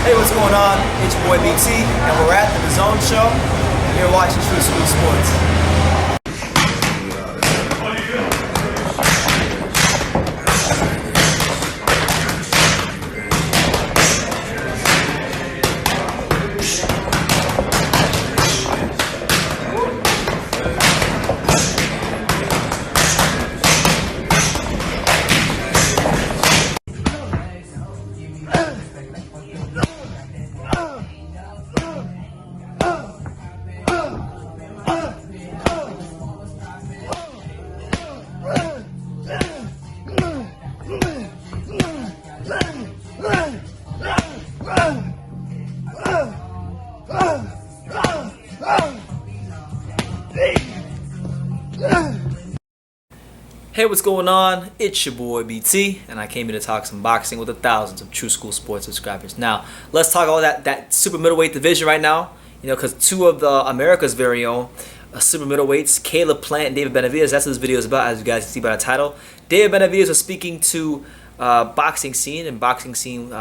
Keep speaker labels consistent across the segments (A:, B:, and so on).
A: Hey, what's going on? It's your boy BT, and we're at the Zone Show, and you're watching True School Sports. Hey, what's going on? It's your boy BT, and I came here to talk some boxing with the thousands of True School Sports subscribers. Now, let's talk about that super middleweight division right now. You know, because two of the America's very own super middleweights, Caleb Plant and David Benavidez. That's what this video is about, as you guys can see by the title. David Benavidez was speaking to Boxing Scene, and Boxing Scene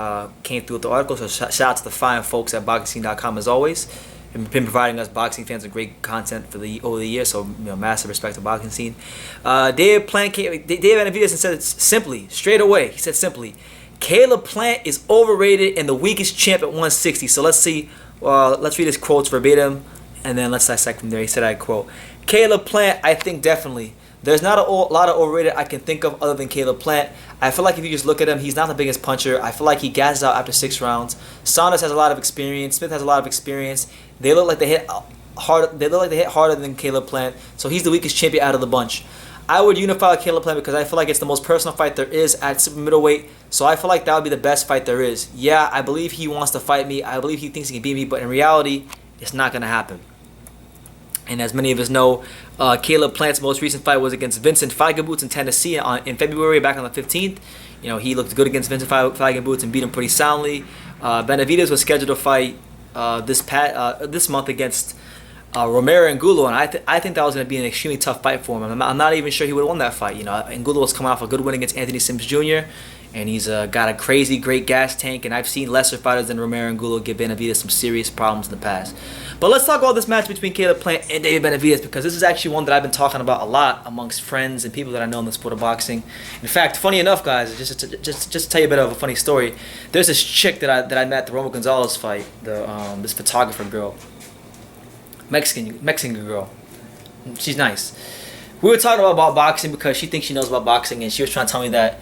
A: came through with the article. So shout out to the fine folks at BoxingScene.com as always. And been providing us boxing fans with great content over the years, so massive respect to Boxing Scene. David Benavidez said simply, straight away, he said simply, Caleb Plant is overrated and the weakest champ at 160. So let's see, let's read his quotes verbatim, and then let's dissect from there. He said, I quote, Caleb Plant, I think definitely. There's not a lot of overrated I can think of other than Caleb Plant. I feel like if you just look at him, he's not the biggest puncher. I feel like he gasses out after 6 rounds. Saunders has a lot of experience. Smith has a lot of experience. They look like they hit hard. They look like they hit harder than Caleb Plant. So he's the weakest champion out of the bunch. I would unify with Caleb Plant because I feel like it's the most personal fight there is at super middleweight. So I feel like that would be the best fight there is. Yeah, I believe he wants to fight me. I believe he thinks he can beat me. But in reality, it's not going to happen. And as many of us know, Caleb Plant's most recent fight was against Vincent Feigenboots in Tennessee in February, back on the 15th. You know, he looked good against Vincent Feigenboots and beat him pretty soundly. Benavidez was scheduled to fight this month against Romero Angulo, and I think that was going to be an extremely tough fight for him. I'm not even sure he would have won that fight. You know, Angulo was coming off a good win against Anthony Sims Jr., and he's got a crazy great gas tank, and I've seen lesser fighters than Romero Angulo give Benavidez some serious problems in the past. But let's talk about this match between Caleb Plant and David Benavidez, because this is actually one that I've been talking about a lot amongst friends and people that I know in the sport of boxing. In fact, funny enough, guys, just to tell you a bit of a funny story, there's this chick that I met at the Roma Gonzalez fight, this photographer girl, Mexican girl. She's nice. We were talking about boxing because she thinks she knows about boxing, and she was trying to tell me that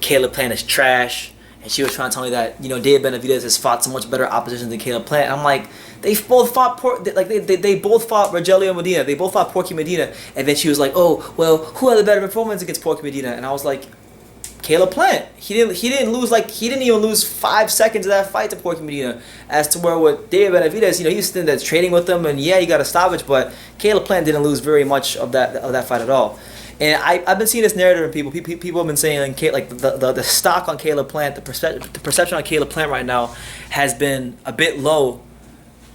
A: Caleb Plant is trash, and she was trying to tell me that, you know, David Benavidez has fought so much better opposition than Caleb Plant. I'm like, they both fought they both fought Rogelio Medina, they both fought Porky Medina, and then she was like, oh well, who had a better performance against Porky Medina? And I was like, Caleb Plant. He didn't even lose 5 seconds of that fight to Porky Medina. As to where with David Benavidez, you know, he's sitting there training with him, and yeah, he got a stoppage, but Caleb Plant didn't lose very much of that fight at all. And I've been seeing this narrative in people. People have been saying like the stock on Caleb Plant, the perception on Caleb Plant right now has been a bit low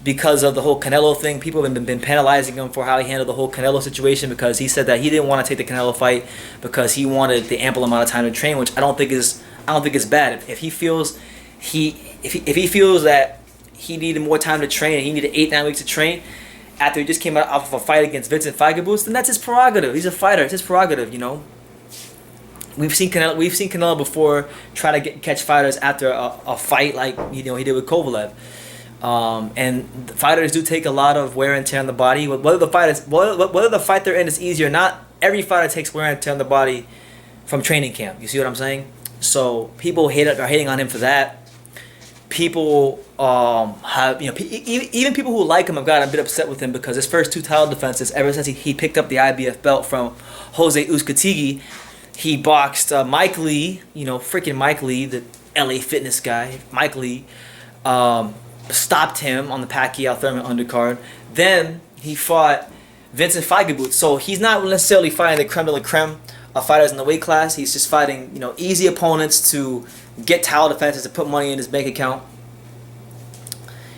A: because of the whole Canelo thing. People have been penalizing him for how he handled the whole Canelo situation, because he said that he didn't want to take the Canelo fight because he wanted the ample amount of time to train, which I don't think is bad. If he feels that he needed more time to train, and he needed 8-9 weeks to train after he just came out off of a fight against Vincent Feigenboots, then that's his prerogative. He's a fighter. It's his prerogative, you know. We've seen Canelo before try to catch fighters after a fight like, you know, he did with Kovalev. And fighters do take a lot of wear and tear on the body. Whether the fight they're in is easy or not, every fighter takes wear and tear on the body from training camp. You see what I'm saying? So people are hating on him for that. People even people who like him have gotten a bit upset with him because his first 2 title defenses, ever since he picked up the IBF belt from Jose Uzcategui, he boxed Mike Lee, you know, freaking Mike Lee, the LA fitness guy. Mike Lee stopped him on the Pacquiao Thurman undercard. Then he fought Vincent Feigenboots. So he's not necessarily fighting the creme de la creme of fighters in the weight class. He's just fighting, you know, easy opponents to get title defenses, to put money in his bank account.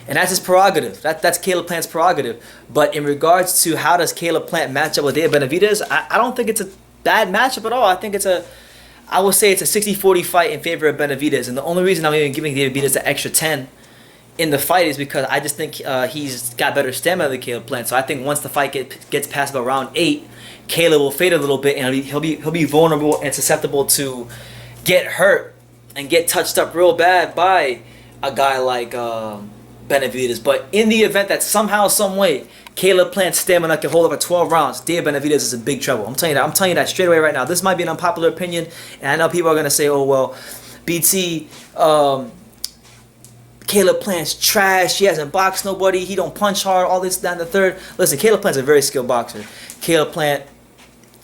A: And that's his prerogative. That's Caleb Plant's prerogative. But in regards to how does Caleb Plant match up with David Benavidez, I don't think it's a bad matchup at all. I think it's a I would say it's a 60-40 fight in favor of Benavidez. And the only reason I'm even giving Benavidez the extra 10 in the fight is because I just think he's got better stamina than Caleb Plant. So I think once the fight gets past about round 8, Caleb will fade a little bit, and he'll be vulnerable and susceptible to get hurt and get touched up real bad by a guy like Benavidez. But in the event that somehow, some way, Caleb Plant's stamina can hold up for 12 rounds, Dave Benavidez is in big trouble. I'm telling you that. I'm telling you that straight away right now. This might be an unpopular opinion, and I know people are gonna say, "Oh well, BT." Caleb Plant's trash. He hasn't boxed nobody. He don't punch hard. All this, that, and the third. Listen, Caleb Plant's a very skilled boxer. Caleb Plant,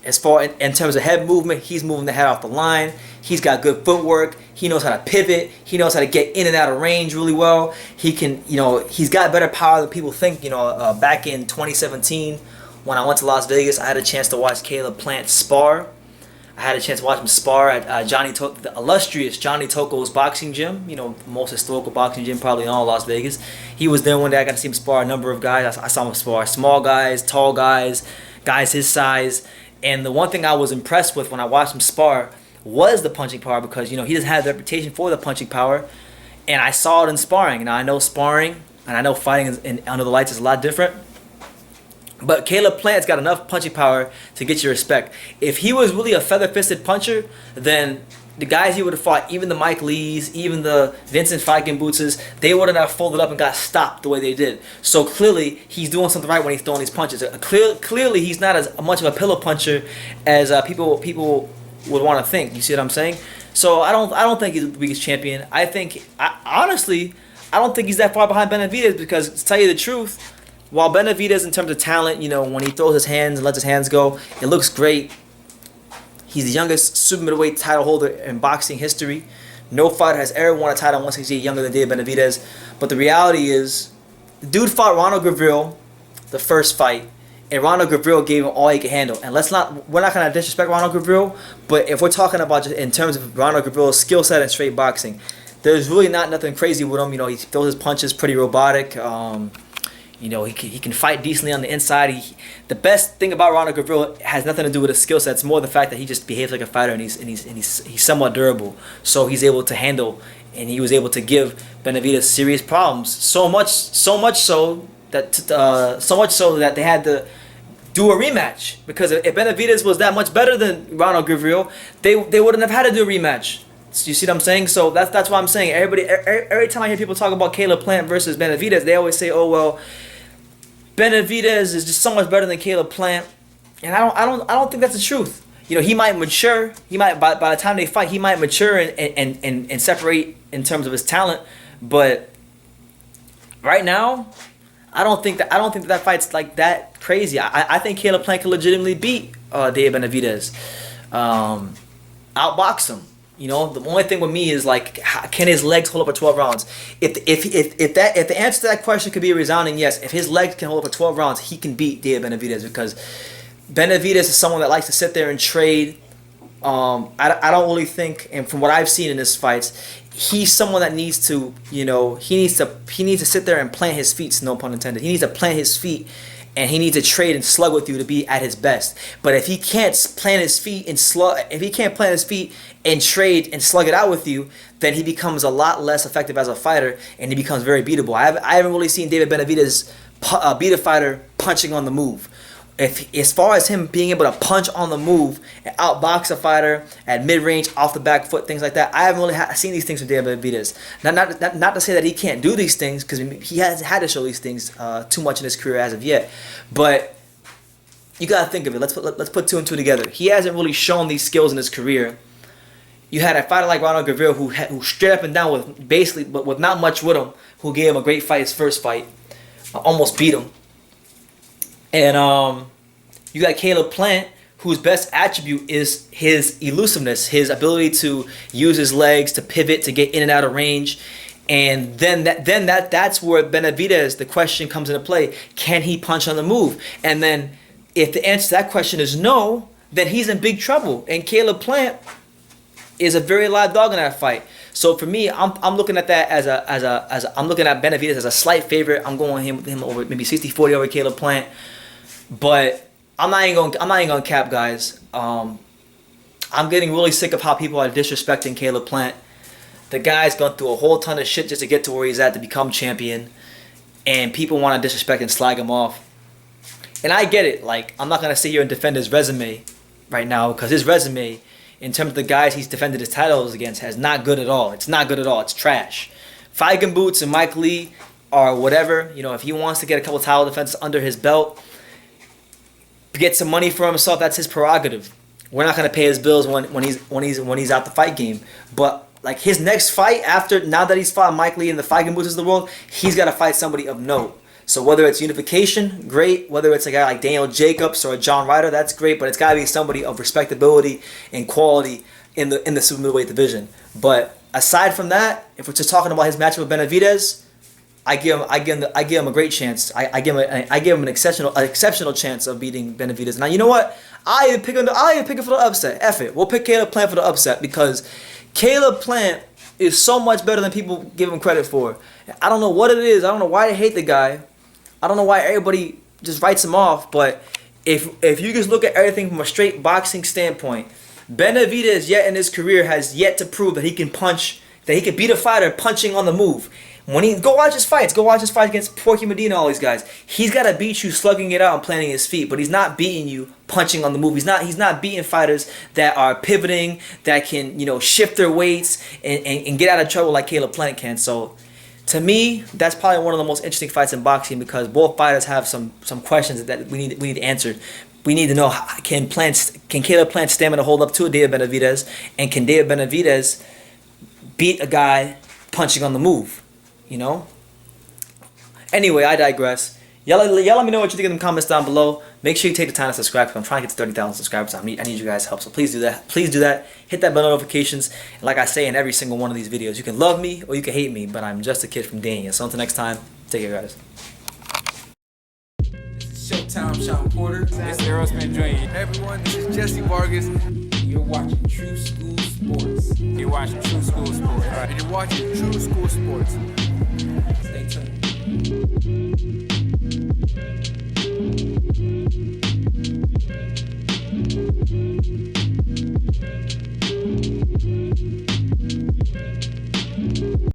A: as far in terms of head movement, he's moving the head off the line. He's got good footwork. He knows how to pivot. He knows how to get in and out of range really well. He can, he's got better power than people think. Back in 2017, when I went to Las Vegas, I had a chance to watch Caleb Plant spar. I had a chance to watch him spar at the illustrious Johnny Toko's boxing gym. Most historical boxing gym probably in all Las Vegas. He was there one day. I got to see him spar a number of guys. I saw him spar small guys, tall guys, guys his size. And the one thing I was impressed with when I watched him spar was the punching power, because he doesn't have the reputation for the punching power, and I saw it in sparring. Now I know sparring and I know fighting under the lights is a lot different, but Caleb Plant's got enough punching power to get your respect. If he was really a feather-fisted puncher, then the guys he would have fought, even the Mike Lees, even the Vincent Feigenbutzes, they wouldn't have folded up and got stopped the way they did. So clearly, he's doing something right when he's throwing these punches. Clearly, he's not as much of a pillow puncher as people would want to think. You see what I'm saying? So I don't think he's the biggest champion. Honestly, I don't think he's that far behind Benavidez, because to tell you the truth, while Benavidez in terms of talent, when he throws his hands and lets his hands go, it looks great. He's the youngest super middleweight title holder in boxing history. No fighter has ever won a title 168 younger than Dave Benavidez. But the reality is, the dude fought Ronald Gavril the first fight, and Ronald Gavril gave him all he could handle. And we're not gonna disrespect Ronald Gavril, but if we're talking about just in terms of Ronald Gavril's skill set and straight boxing, there's really nothing crazy with him. He throws his punches pretty robotic. He can fight decently on the inside. The best thing about Ronald Gavril has nothing to do with his skill set. It's more the fact that he just behaves like a fighter, and he's somewhat durable. So he's able to handle, and he was able to give Benavidez serious problems. So much so that they had to do a rematch, because if Benavidez was that much better than Ronald Gavril, they wouldn't have had to do a rematch. You see what I'm saying? So that's why I'm saying every time I hear people talk about Caleb Plant versus Benavidez, they always say, "Oh well, Benavidez is just so much better than Caleb Plant," and I don't think that's the truth. He might mature. He might by the time they fight, he might mature and separate in terms of his talent. But right now, I don't think that fight's like that crazy. I think Caleb Plant can legitimately beat Dave Benavidez, outbox him. The only thing with me is can his legs hold up for 12 rounds? If the answer to that question could be a resounding yes, if his legs can hold up for 12 rounds, he can beat Dave Benavidez, because Benavidez is someone that likes to sit there and trade. I don't really think, and from what I've seen in his fights, he's someone that needs to, he needs to sit there and plant his feet. No pun intended. He needs to plant his feet, and he needs to trade and slug with you to be at his best. But if he can't plant his feet and trade and slug it out with you, then he becomes a lot less effective as a fighter, and he becomes very beatable. I haven't really seen David Benavidez beat a fighter punching on the move. As far as him being able to punch on the move and outbox a fighter at mid-range, off the back foot, things like that, I haven't really seen these things from David Benavidez. Not to say that he can't do these things, because he hasn't had to show these things too much in his career as of yet. But you gotta think of it. Let's put two and two together. He hasn't really shown these skills in his career. You had a fighter like Ronald Gavril who straight up and down with not much with him, who gave him a great fight his first fight, almost beat him. And you got Caleb Plant, whose best attribute is his elusiveness, his ability to use his legs to pivot, to get in and out of range. And that's where Benavidez, the question comes into play. Can he punch on the move? And then if the answer to that question is no, then he's in big trouble. And Caleb Plant is a very live dog in that fight. So for me, I'm looking at that I'm looking at Benavidez as a slight favorite. I'm going him over maybe 60-40 over Caleb Plant. But I'm not even gonna cap, guys. I'm getting really sick of how people are disrespecting Caleb Plant. The guy's gone through a whole ton of shit just to get to where he's at to become champion. And people want to disrespect and slag him off. And I get it. Like, I'm not going to sit here and defend his resume right now, because his resume, in terms of the guys he's defended his titles against, is not good at all. It's not good at all. It's trash. Feigen Boots and Mike Lee are whatever. You know, if he wants to get a couple title defenses under his belt, get some money for himself, that's his prerogative. We're not going to pay his bills when he's out the fight game. But like, his next fight now that he's fought Mike Lee and the Feigen Boots of the world, he's got to fight somebody of note. So whether it's unification, great. Whether it's a guy like Daniel Jacobs or a John Ryder, that's great. But it's got to be somebody of respectability and quality in the super middleweight division. But aside from that, if we're just talking about his matchup with Benavidez, I give him a great chance. I give him an exceptional chance of beating Benavidez. Now, you know what? I even pick him for the upset. F it. We'll pick Caleb Plant for the upset, because Caleb Plant is so much better than people give him credit for. I don't know what it is. I don't know why they hate the guy. I don't know why everybody just writes him off. But if you just look at everything from a straight boxing standpoint, Benavidez yet in his career has yet to prove that he can punch, that he can beat a fighter punching on the move. Go watch his fights. Go watch his fight against Porky Medina, all these guys. He's got to beat you slugging it out and planting his feet, but he's not beating you punching on the move. He's not beating fighters that are pivoting, that can, you know, shift their weights and get out of trouble like Caleb Plant can. So to me, that's probably one of the most interesting fights in boxing, because both fighters have some questions that we need answered. We need to know, can Caleb Plant's stamina hold up to a David Benavidez, and can David Benavidez beat a guy punching on the move? You know? Anyway, I digress. Y'all let me know what you think in the comments down below. Make sure you take the time to subscribe, because I'm trying to get to 30,000 subscribers. I need you guys' help, so please do that. Please do that. Hit that bell notifications. And like I say in every single one of these videos, you can love me or you can hate me, but I'm just a kid from Dania. So until next time, take care, guys.
B: This is Showtime, Sean Porter.
C: This is Aerosmith Jr.
B: Everyone, this is Jesse Vargas. You're watching True School Sports.
C: You're watching True School Sports.
B: All right. And you're watching True School Sports. Stay tuned.